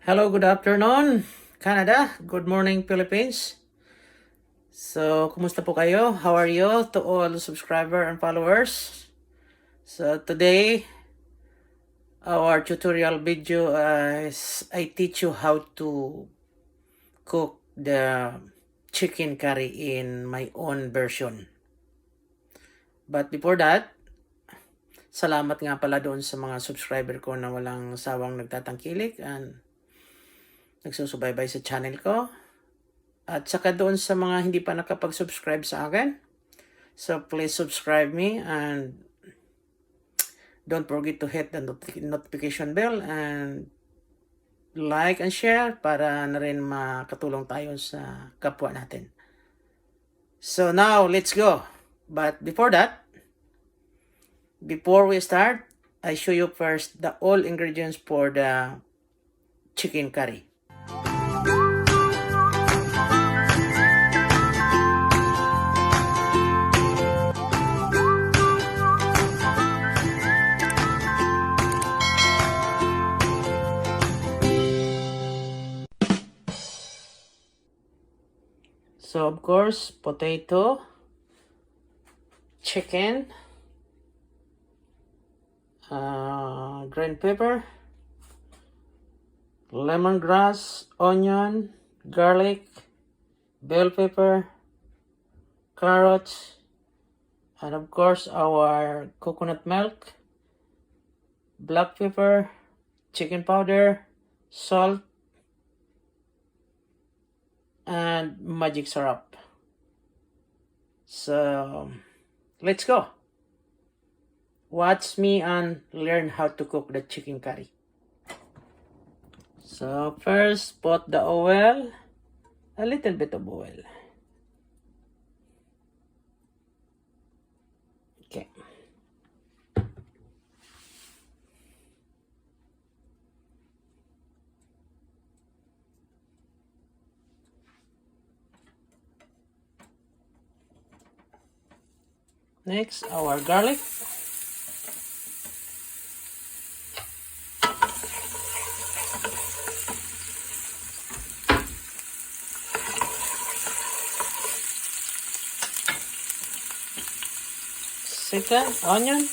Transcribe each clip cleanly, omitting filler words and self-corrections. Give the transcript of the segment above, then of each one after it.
Hello, good afternoon, Canada. Good morning, Philippines. So, kumusta po kayo? How are you to all subscribers and followers? So, today, our tutorial video is I teach you how to cook the chicken curry in my own version. But before that, salamat nga pala doon sa mga subscriber ko na walang sawang nagtatangkilik and nagsusubaybay sa channel ko. At saka doon sa mga hindi pa nakapag-subscribe sa akin. So please subscribe me and don't forget to hit the notification bell and like and share para na rin makatulong tayo sa kapwa natin. So now, let's go. But before that, before we start, I show you first the all ingredients for the chicken curry. So of course, potato, chicken, green pepper, lemongrass, onion, garlic, bell pepper, carrots, and of course our coconut milk, black pepper, chicken powder, salt, and magic syrup. So let's go. Watch me and learn how to cook the chicken curry. So first, put the oil, a little bit of oil. Okay. Next, our garlic. Second, onion.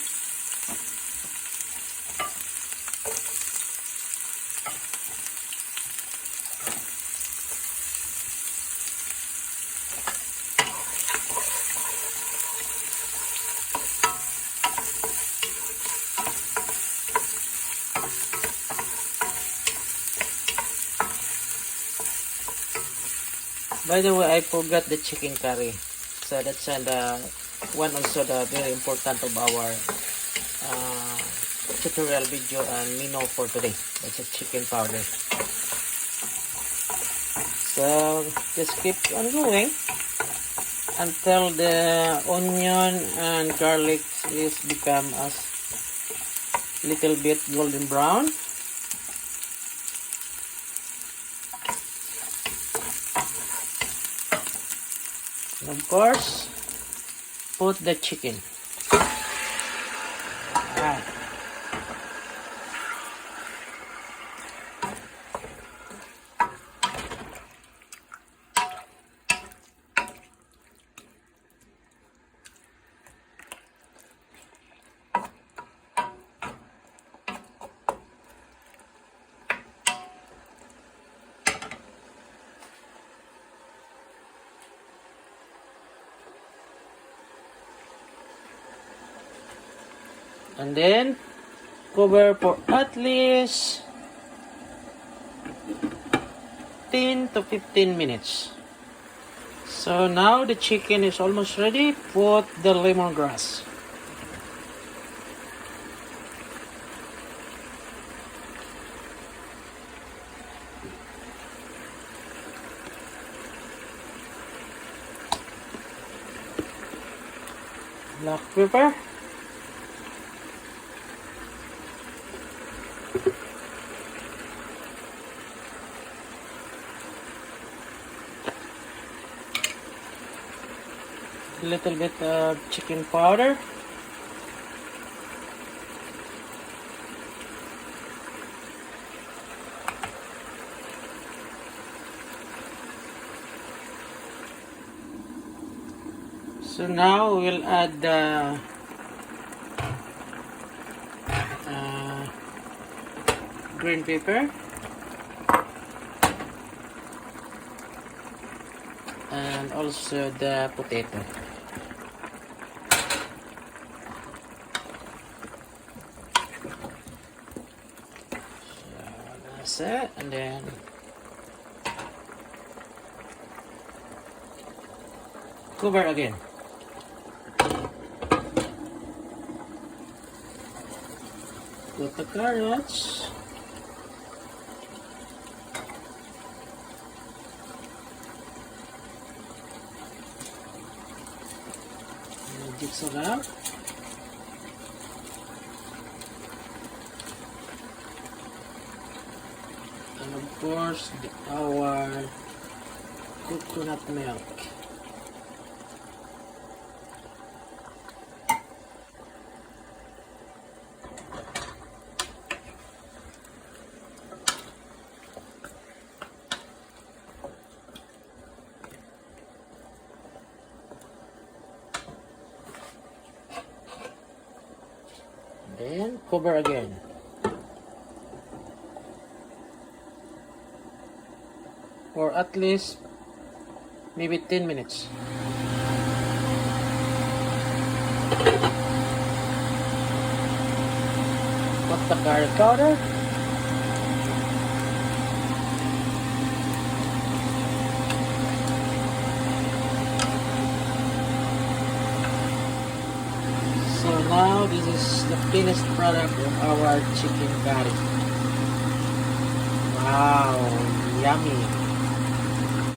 By the way, I forgot the chicken curry. So that's the one also the very important of our tutorial video and menu for today. That's a chicken powder. So just keep on going until the onion and garlic is become as little bit golden brown. And of course, put the chicken. Alright. And then cover for at least 10 to 15 minutes. So now the chicken is almost ready. Put the lemongrass. Black pepper. A little bit of chicken powder. So now we'll add the green pepper and also the potato. So that's it, and then cover again. Put the carrots. Magic sarap. And of course, our coconut milk. Then cover again. For at least maybe 10 minutes. Put the garlic powder. So now this is the finished product of our chicken curry. Wow, yummy.